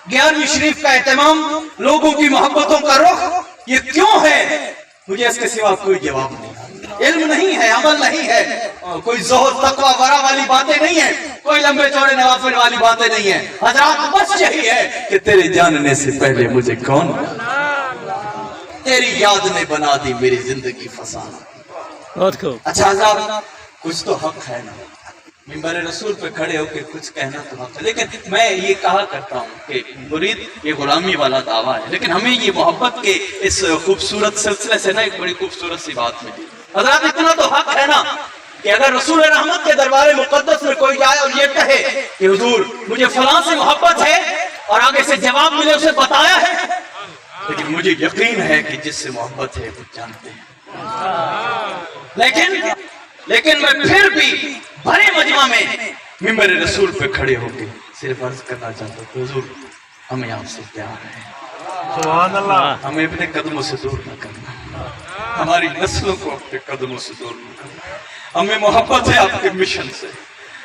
11वीं शरीफ का एहतमाम, लोगों की मोहब्बतों का रुख, ये क्यों है? मुझे इसके सिवा कोई जवाब नहीं। इल्म नहीं है, अमल नहीं है, कोई ज़ोहद तकवा वरा वाली बातें नहीं है, कोई लंबे चौड़े नवाफिल वाली बातें नहीं है। हजरात बस यही है कि तेरे जानने से पहले मुझे कौन, तेरी याद ने बना दी मेरी जिंदगी फसाना। अच्छा हजरात, कुछ तो हक है ना, मिंबर रसूल पे खड़े होकर कुछ कहना तो हक है। लेकिन मैं ये कहा करता हूँ कि मुरीद ये गुलामी वाला दावा है, लेकिन हमें ये मोहब्बत के इस खूबसूरत सिलसिले से ना एक बड़ी खूबसूरत सी बात मिली। हजरात इतना तो हक है ना कि अगर रसूल रहमत के दरबार मुकद्दस में कोई जाए और ये कहे कि हुजूर मुझे फलां से मोहब्बत है, और आगे से जवाब मिले उसे बताया है, लेकिन मुझे यकीन है कि जिससे मोहब्बत है वो जानते हैं। लेकिन मैं फिर भी भरे मजमा में मिंबर रसूल पे खड़े होकर सिर्फ अर्ज करना चाहता हूँ, हुजूर हमें आपसे प्यार है, सुभान अल्लाह, हमें अपने कदमों से दूर न करना, हमारी नस्लों को अपने कदमों से दूर न करना। हमें मोहब्बत है आपके मिशन से,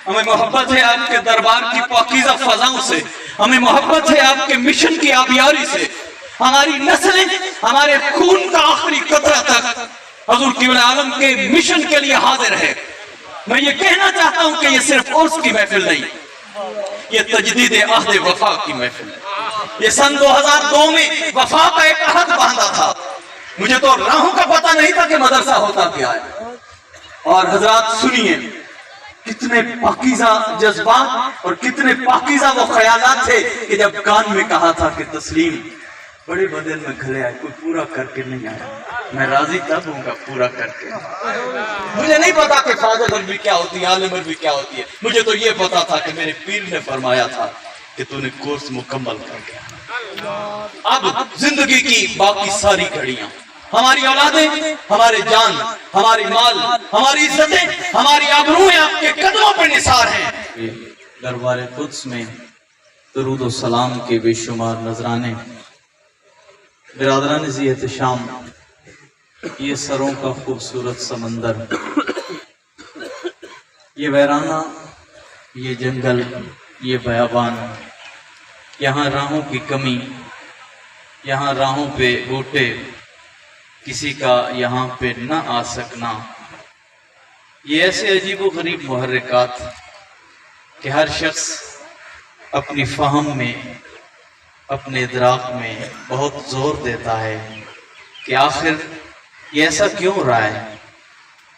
हमें मोहब्बत है आपके दरबार की पाकीज़ा फजाओं से, हमें मोहब्बत है आपके मिशन की आबियारी से। हमारी नस्लें हमारे खून का आखिरी कतरा तक हुजूर क़िबला आलम के मिशन के लिए हाजिर है। मैं ये कहना चाहता हूं कि ये सिर्फ उर्स की महफिल नहीं, ये तजदीद अहद वफा की महफिल है। ये सन 2002 में वफा का एक अहद बांधा था। मुझे तो राहों का पता नहीं था कि मदरसा होता क्या है। और हजरात सुनिए, कितने पाकीज़ा जज्बात और कितने पाकीज़ा वो ख्यालात थे कि जब कान में कहा था कि तस्लीम बड़े बदल में घरे आए, कोई पूरा करके नहीं आया, मैं राजी तब हूँगा पूरा करके। मुझे नहीं पता कि फादर भी क्या होती है, आलिम भी क्या होती है। मुझे तो ये पता था कि मेरे पीर ने फरमाया था कि तूने कोर्स मुकम्मल कर गया। अब जिंदगी की बाकी सारी घड़ियां, हमारी औलादें, हमारे जान, हमारी माल, हमारी इज्जतें, हमारी आबरूएं आपके कदमों पर निसार हैं। दरबार कुद्स में दरूद व सलाम के बेशुमार नजराने, बिरादरान ज़ी एहतिशाम, ये सरों का खूबसूरत समंदर, ये वैराना, ये जंगल, ये बयाबान, यहाँ राहों की कमी, यहाँ राहों पे बूटे, किसी का यहाँ पे न आ सकना, ये ऐसे अजीब व गरीब मुहर्रिकात कि हर शख्स अपनी फ़हम में, अपने इदराक में बहुत जोर देता है कि आखिर ये ऐसा क्यों रहा है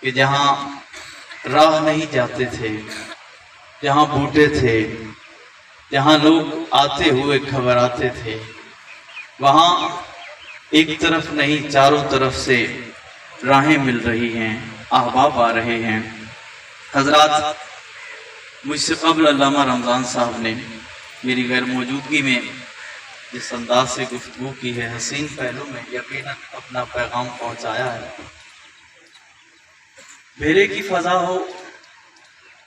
कि जहाँ राह नहीं जाते थे, जहाँ बूटे थे, जहाँ लोग आते हुए घबराते थे, वहाँ एक तरफ नहीं चारों तरफ से राहें मिल रही हैं, अहबाब आ रहे हैं। हजरात, मुझसे क़ब्ल अल्लामा रमज़ान साहब ने मेरी गैर मौजूदगी में जिस अंदाज से गुफ्तगू की है, हसीन पहलू में यकीनन अपना पैगाम पहुंचाया है। भेरे की फजा हो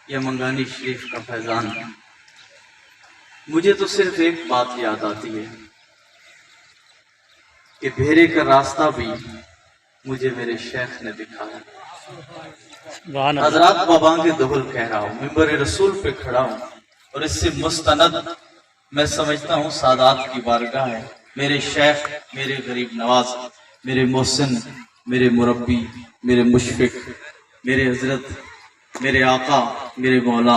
या मंगानी शरीफ का फैजान, मुझे तो सिर्फ एक बात याद आती है कि भेरे का रास्ता भी मुझे मेरे शेख ने दिखाया। हजरात, बाबांगे दोहल कह रहा हूँ, मिंबर रसूल पे खड़ा हूँ, और इससे मुस्तनद मैं समझता हूँ सादात की बारगाह है। मेरे शेख, मेरे गरीब नवाज, मेरे मोहसिन, मेरे मुरब्बी, मेरे मुशफिक, मेरे हजरत, मेरे आका, मेरे मौला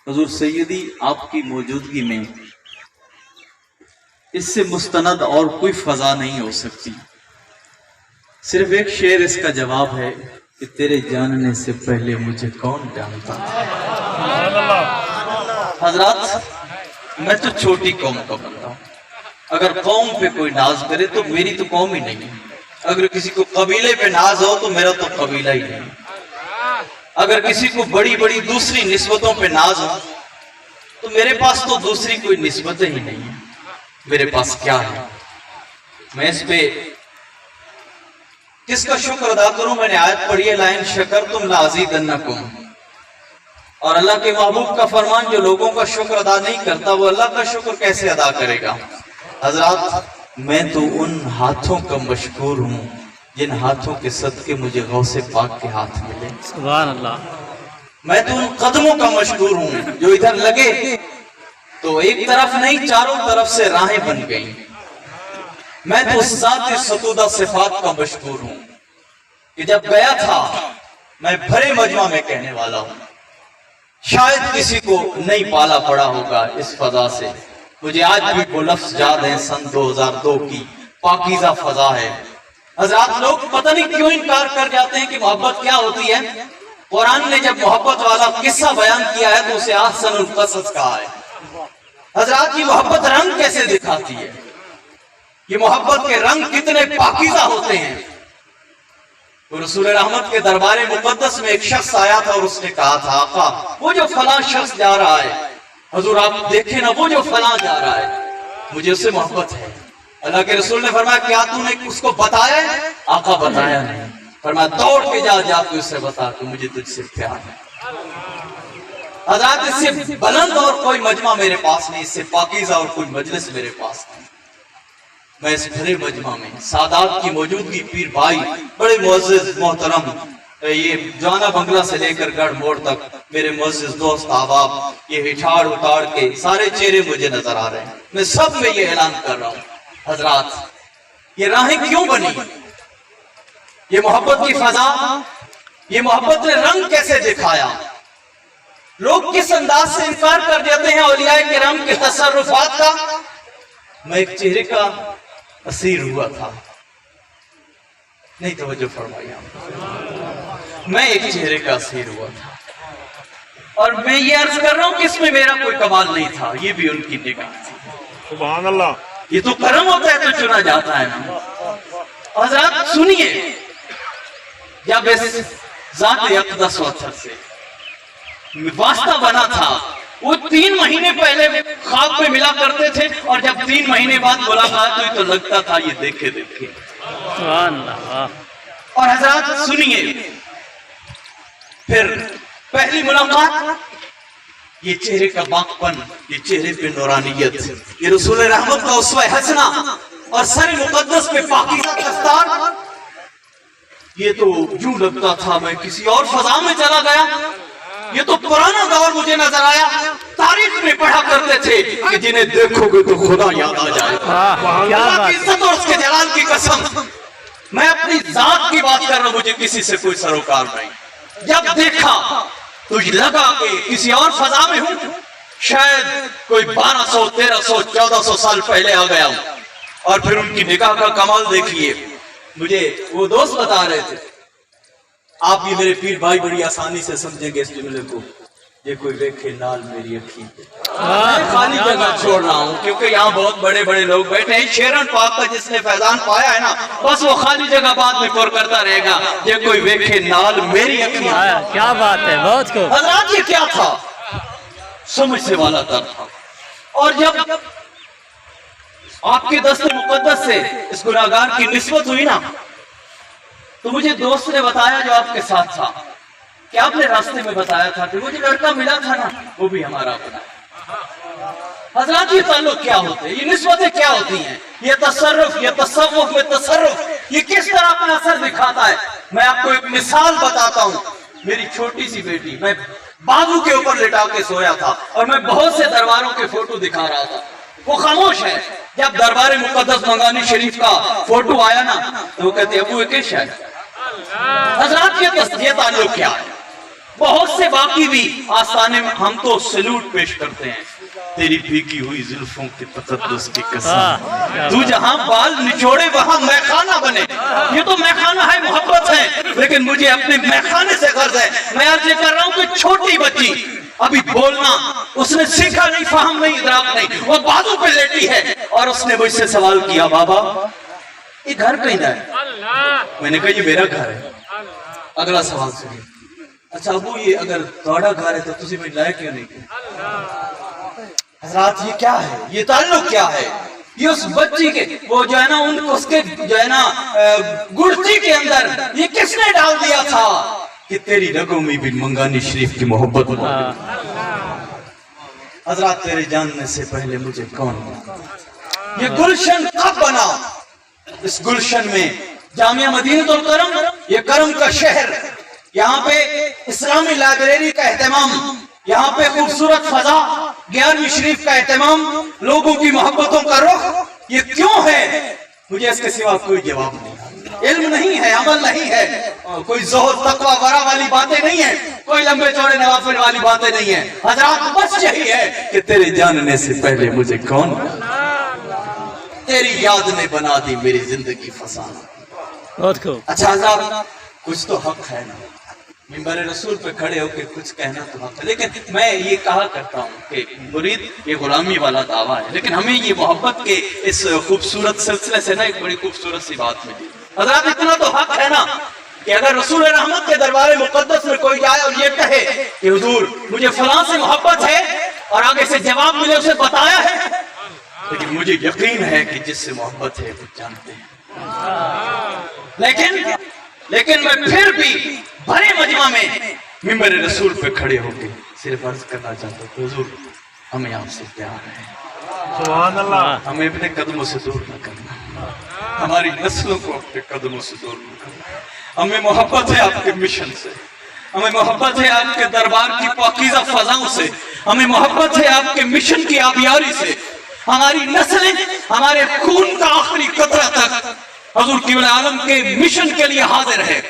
हुजूर सैयदी आपकी मौजूदगी में इससे मुस्तनद और कोई फजा नहीं हो सकती। सिर्फ एक शेर इसका जवाब है कि तेरे जानने से पहले मुझे कौन जानता था। हजरात, मैं तो छोटी कौम का बंदा हूं। अगर कौम पे कोई नाज करे तो मेरी तो कौम ही नहीं है। अगर किसी को कबीले पे नाज हो तो मेरा तो कबीला ही नहीं। अगर किसी को बड़ी बड़ी दूसरी निस्बतों पे नाज हो तो मेरे पास तो दूसरी कोई निस्बत ही नहीं है। मेरे पास क्या है? मैं इस पे किसका शुक्र अदा करूं? मैंने आयत पढ़ी है, लाइन शकर तुम लाज़ीदन्नकुम, और अल्लाह के महबूब का फरमान, जो लोगों का शुक्र अदा नहीं करता वो अल्लाह का शुक्र कैसे अदा करेगा? हजरात, मैं तो उन हाथों का मशकूर हूँ जिन हाथों के सदके मुझे गौसे पाक के हाथ मिले। सुभान अल्लाह। मैं तो उन कदमों का मशकूर हूँ जो इधर लगे تو ایک طرف نہیں چاروں طرف سے راہیں بن گئیں. میں تو ذات ستودہ صفات کا مشکور ہوں کہ جب گیا تھا میں بھرے مجمع میں کہنے والا ہوں. شاید کسی کو نہیں پالا پڑا ہوگا اس فضا سے. مجھے آج بھی وہ لفظ یاد ہیں سن 2002 کی پاکیزہ فضا ہے. حضرات لوگ پتہ نہیں کیوں انکار کر جاتے ہیں کہ محبت کیا ہوتی ہے. قرآن نے جب محبت والا قصہ بیان کیا ہے تو اسے احسن القصص کہا ہے. حضرات یہ محبت رنگ کیسے دکھاتی ہے؟ یہ محبت کے رنگ کتنے پاکیزہ ہوتے ہیں. رسول رحمت کے دربار مقدس میں ایک شخص آیا تھا اور اس نے کہا تھا آقا وہ جو فلاں شخص جا رہا ہے، حضور آپ دیکھیں نا وہ جو فلاں جا رہا ہے مجھے اس سے محبت ہے. اللہ کے رسول نے فرمایا کیا تو نے اس کو بتایا ہے؟ آقا بتایا نہیں. فرمایا دوڑ کے جا کے اسے بتا کہ مجھے تجھ سے پیار ہے. حضرات اس سے بلند اور کوئی مجمع میرے پاس نہیں، اس سے پاکیزہ اور کوئی مجلس میرے پاس نہیں. میں اس بھرے مجمع میں سادات کی موجودگی، پیر بھائی بڑے معزز محترم، یہ جوانا بنگلہ سے لے کر گڑھ موڑ تک میرے معزز دوست احباب، یہ ہٹھاڑ اتاڑ کے سارے چہرے مجھے نظر آ رہے ہیں. میں سب میں یہ اعلان کر رہا ہوں حضرات یہ راہیں کیوں بنی؟ یہ محبت کی فضا، یہ محبت نے رنگ کیسے دکھایا؟ لوگ کس انداز سے انکار کر دیتے ہیں اولیاء کرام کے تصرفات کا. میں ایک چہرے کا اسیر ہوا تھا. نہیں توجہ فرمائیے. میں ایک چہرے کا اسیر ہوا تھا اور میں یہ عرض کر رہا ہوں کہ اس میں میرا کوئی کمال نہیں تھا، یہ بھی ان کی نگاہ تھی. سبحان اللہ. یہ تو کرم ہوتا ہے تو چنا جاتا ہے نا. حضرات سنیے، جب اس ذات اقدس وطن سے واسطہ بنا تھا وہ 3 مہینے پہلے خواب میں ملا کرتے تھے اور جب 3 مہینے بعد ملاقات ہوئی تو لگتا تھا یہ دیکھے سبحان اللہ. اور حضرات سنیے، پھر پہلی ملاقات، یہ چہرے کا باقپن، یہ چہرے پہ نورانیت، یہ رسول رحمت کا اسوہ حسنہ اور سر مقدس پہ پاکیزہ دستار. یہ تو یوں لگتا تھا میں کسی اور فضا میں چلا گیا. یہ تو پرانا دور مجھے نظر آیا. تاریخ میں پڑھا کرتے تھے کہ جنہیں دیکھو گے تو خدا یاد آ جائے. اللہ کی عزت اور اس کے جلال کی قسم، میں اپنی ذات کی بات کر رہا ہوں، مجھے کسی سے کوئی سروکار نہیں. جب دیکھا تو لگا کہ کسی اور فضا میں ہوں، شاید کوئی 1200 1300 1400 سال پہلے آ گیا ہوں. اور پھر ان کی نگاہ کا کمال دیکھیے. مجھے وہ دوست بتا رہے تھے آپ یہ میرے پیر بھائی بڑی آسانی سے سمجھیں گے اس جملے کو، یہ کوئی دیکھے نال میری اکھی. میں خالی جگہ چھوڑ رہا ہوں کیونکہ یہاں بہت بڑے بڑے لوگ بیٹھے ہیں. شیرن پاک کا جس نے فیضان پایا ہے نا، بس وہ خالی جگہ بعد میں پر کرتا رہے گا، یہ کوئی دیکھے نال میری اکھی. کیا بات ہے، بہت خوب. حضرات یہ کیا تھا؟ سمجھ سے والا تر تھا. اور جب آپ کے دست مقدس سے اس گناہگار کی نسبت ہوئی نا تو مجھے دوست نے بتایا جو آپ کے ساتھ تھا کہ آپ نے راستے میں بتایا تھا کہ وہ جو لڑکا ملا تھا نا وہ بھی ہمارا اپنا ہے. حضرات یہ تعلق کیا ہوتے ہیں؟ یہ نسبتیں کیا ہوتی ہیں؟ یہ تصرف، یہ تصوف، یہ تصرف، یہ کس طرح اپنا اثر دکھاتا ہے؟ میں آپ کو ایک مثال بتاتا ہوں. میری چھوٹی سی بیٹی، میں بازو کے اوپر لٹا کے سویا تھا اور میں بہت سے درباروں کے فوٹو دکھا رہا تھا. وہ خاموش ہے. جب دربار مقدس منگانی شریف کا فوٹو آیا نا تو وہ کہتے ابو یہ کس ہے؟ حضرات یہ تعلق کیا ہے؟ بہت سے باقی بھی آستانے میں ہم تو سلوٹ پیش کرتے ہیں. تیری بھیگی ہوئی زلفوں کے تقدس کی قسم، تو جہاں بال نچوڑے وہاں میخانہ بنے. یہ تو میخانہ ہے، محبت ہے، لیکن مجھے اپنے میخانے سے غرض ہے. میں عرض کر رہا ہوں کہ چھوٹی بچی ابھی بولنا اس نے سیکھا نہیں، فہم نہیں، ادراک نہیں، وہ بازو پہ لیٹی ہے اور اس نے مجھ سے سوال کیا بابا یہ گھر کہیں ہے؟ میں نے کہا یہ میرا گھر ہے. اگلا سوال سنیے، اچھا ابو یہ اگر تھوڑا گھر ہے تو تجھے میں لائے کیوں نہیں کیا؟ حضرات یہ کیا ہے؟ یہ تعلق کیا ہے؟ یہ اس بچی کے وہ جو ہے نا اس کے جو ہے نا گڑتی کے اندر یہ کس نے ڈال دیا تھا کہ تیری رگوں میں بھی منگانی شریف کی محبت موجود. حضرات تیرے جاننے سے پہلے مجھے کون بنا؟ یہ گلشن کب بنا؟ اس گلشن میں جامعہ مدینہ الکرم، یہ کرم کا شہر، یہاں پہ اسلامی لائبریری کا اہتمام، یہاں پہ خوبصورت فضا، ग्यारहवीं शरीफ का एहतमाम, लोगों की मोहब्बतों का रुख, ये क्यों है? मुझे इसके सिवा कोई जवाब नहीं। इल्म नहीं है, अमल नहीं है, कोई ज़ोहद तकवा वरा वाली बातें नहीं है, कोई लंबे चौड़े नवाफिल वाली बातें नहीं है। हजरात बस यही है कि तेरे जानने से पहले मुझे कौन, तेरी याद ने बना दी मेरी जिंदगी फसाना। बहुत खूब। अच्छा हजरात, कुछ तो हक है ना, मिंबर रसूल पे खड़े होकर कुछ कहना तो हक है। लेकिन मैं ये कहा करता हूँ कि मुरीद ये गुलामी वाला दावा है, लेकिन हमें ये मोहब्बत के इस खूबसूरत सिलसिले से ना एक बड़ी खूबसूरत सी बात मिली। हजरात इतना तो हक है ना कि अगर रसूल रहमत के दरबार मुकद्दस में कोई जाए और ये कहे कि हुजूर मुझे फलां से मोहब्बत है, और आगे से जवाब मिले उसे बताया है, लेकिन मुझे यकीन है कि जिससे मोहब्बत है वो जानते हैं। लेकिन मैं फिर भी भरे मजमा में मिंबर रसूल पे खड़े होकर सिर्फ अर्ज करना चाहता हूँ, हुजूर हमें आपसे प्यार है, सुभान अल्लाह। हमें अपने कदमों से दूर न करना, हमारी नस्लों को अपने कदमों से दूर न करना। हमें मोहब्बत है आपके मिशन से, हमें मोहब्बत है आपके दरबार की पाकीज़ा फजाओं से, हमें मोहब्बत है आपके मिशन की आबियारी से। हमारी नस्लें हमारे खून का आखिरी कतरा तक हुजूर क़िबला आलम के मिशन के लिए हाजिर है।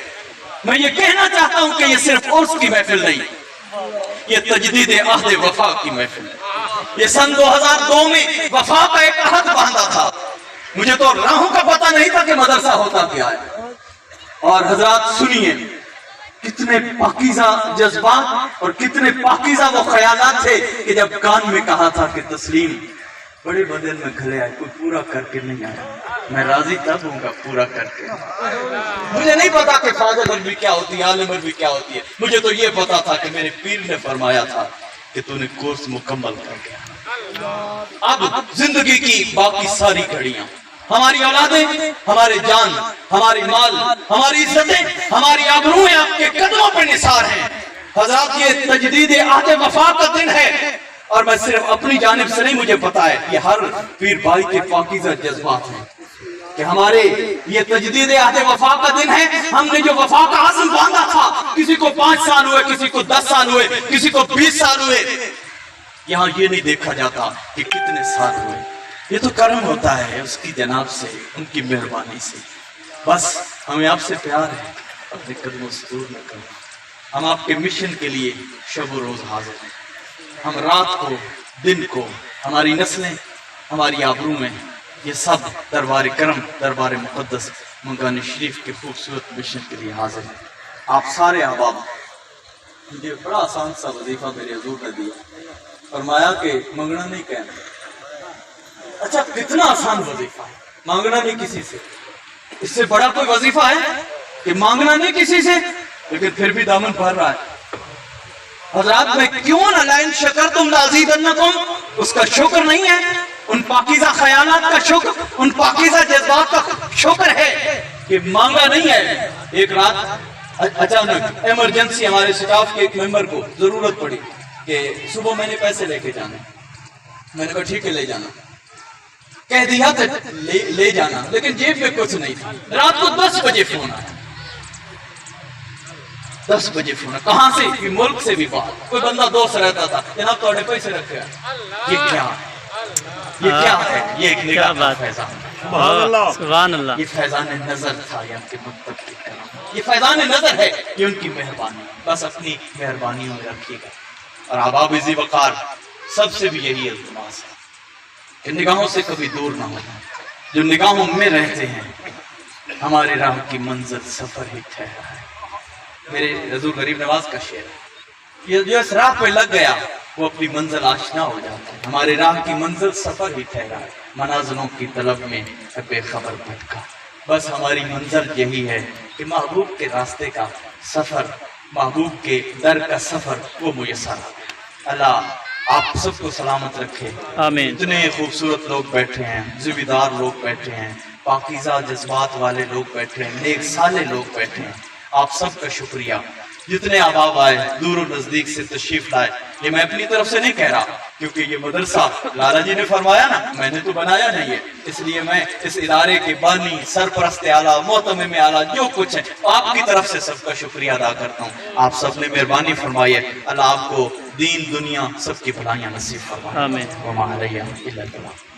मैं ये कहना चाहता हूं कि ये सिर्फ उर्स की महफिल नहीं, ये तजदीद अहद वफा की महफिल है। ये सन 2002 में वफा का एक अहद बांधा था। मुझे तो राहों का पता नहीं था कि मदरसा होता क्या है। और हजरात सुनिए, कितने पाकीज़ा जज्बात और कितने पाकीज़ा वो ख्यालात थे कि जब कान में कहा था कि तस्लीम बड़े बदल में घले आए, कोई पूरा करके नहीं आया, मैं राजी तब हूँगा पूरा करके। मुझे नहीं पता कि फाजिल भी क्या होती है, आलिम भी क्या होती है। मुझे तो ये पता था कि मेरे पीर ने फरमाया था कि तूने कोर्स मुकम्मल कर गया। अब जिंदगी की बाकी सारी घड़ियां, हमारी औलादें, हमारे जान, हमारी माल, हमारी इज्जतें, हमारी आबरूएं आपके कदमों पर निसार हैं। हजरात ये तजदीद अहद वफा का दिन है, और मैं सिर्फ अपनी जानिब से नहीं, मुझे पता है ये हर पीर भाई के पाकीज़ा जज्बात हैं कि हमारे ये तजदीद अहद वफा का दिन है। हमने जो वफा का आज़म बांधा था, किसी को 5 साल हुए, किसी को 10 साल हुए, किसी को 20 साल हुए, यहाँ ये नहीं देखा जाता कि कितने साल हुए। ये तो कर्म होता है उसकी जनाब से, उनकी मेहरबानी से। बस हमें आपसे प्यार है, अपने कदमों से दूर न करना। हम आपके मिशन के लिए शब रोज हाजिर हैं। हम रात को दिन को, हमारी नस्लें, हमारी आबरू में, ये सब दरबार करम, दरबार मुक़द्दस मंगान शरीफ के खूबसूरत मिशन के लिए हाजिर हैं। आप सारे अहबाब, मुझे बड़ा आसान सा वजीफा मेरे हुजूर ने दिया, फरमाया कि मंगना नहीं कहना। अच्छा, कितना आसान वजीफा है, मांगना नहीं किसी से। इससे बड़ा कोई वजीफा है कि मांगना नहीं किसी से, लेकिन फिर भी दामन भर रहा है। हजरात, मैं क्यों ना लाइन शकर तुम लाज़ीदन्नकुम, उसका शुक्र नहीं है, उन पाकीज़ा ख्यालात का शुक्र, उन पाकीज़ा जज्बात का शुक्र है कि मांगा नहीं है। एक रात अचानक इमरजेंसी हमारे स्टाफ के एक मेंबर को जरूरत पड़ी कि सुबह मैंने पैसे लेके जाने। मैंने कहा ठीक है ले जाना, कह दिया था ले जाना, लेकिन जेब में कुछ नहीं था। रात को 10 बजे फोन आया, 10 बजे फोन, कहां से? कि मुल्क से भी बाहर। कोई बंदा दोस्त रहता था, जनाब थोड़े पैसे रखे हैं। ये क्या है? ये क्या है? ये एक निगाह का फैजान, सुभान अल्लाह। ये फैजान नजर था, ये उनके मुत्तक़ की करम, ये फैजान नजर है, ये उनकी मेहरबानी। बस अपनी मेहरबानियों में रखिएगा। और अहबाब इज़्ज़ी वक़ार सबसे भी यही इल्तिमास है कि निगाहों से कभी दूर ना होना। जो निगाहों में रहते हैं, हमारे राह की मंजिल सफर ही ठहरा है। मेरे रसूल गरीब नवाज का शेर है, ये जो इस राह पे लग गया वो अपनी मंजिल आशना हो जाता है। हमारे राह की मंजिल सफर ही ठहरा है, मनाज़िलों की तलब में बेखबर भटका। बस हमारी मंजिल यही है कि महबूब के रास्ते का सफर, महबूब के दर का सफर वो मुयस्सर। अल्लाह आप सबको सलामत रखे, आमीन। इतने खूबसूरत लोग बैठे हैं, ज़िम्मेदार लोग बैठे हैं, पाकीज़ा जज्बात वाले लोग बैठे हैं, नेक साले लोग बैठे हैं। आप सबका शुक्रिया। जितने अहबाब आए, दूर और नजदीक से तशरीफ लाए, ये मैं अपनी तरफ से नहीं कह रहा, کیونکہ یہ مدرسہ لالا جی نے فرمایا نا، میں نے تو بنایا نہیں ہے، اس لیے میں اس ادارے کے بانی، سرپرست اعلیٰ، محتمم اعلیٰ جو کچھ ہے آپ کی طرف سے سب کا شکریہ ادا کرتا ہوں۔ آپ سب نے مہربانی فرمائی ہے، اللہ آپ کو دین دنیا سب کی بھلائیاں نصیب فرمائے۔ آمین۔ وما علیہ الا البلاغ۔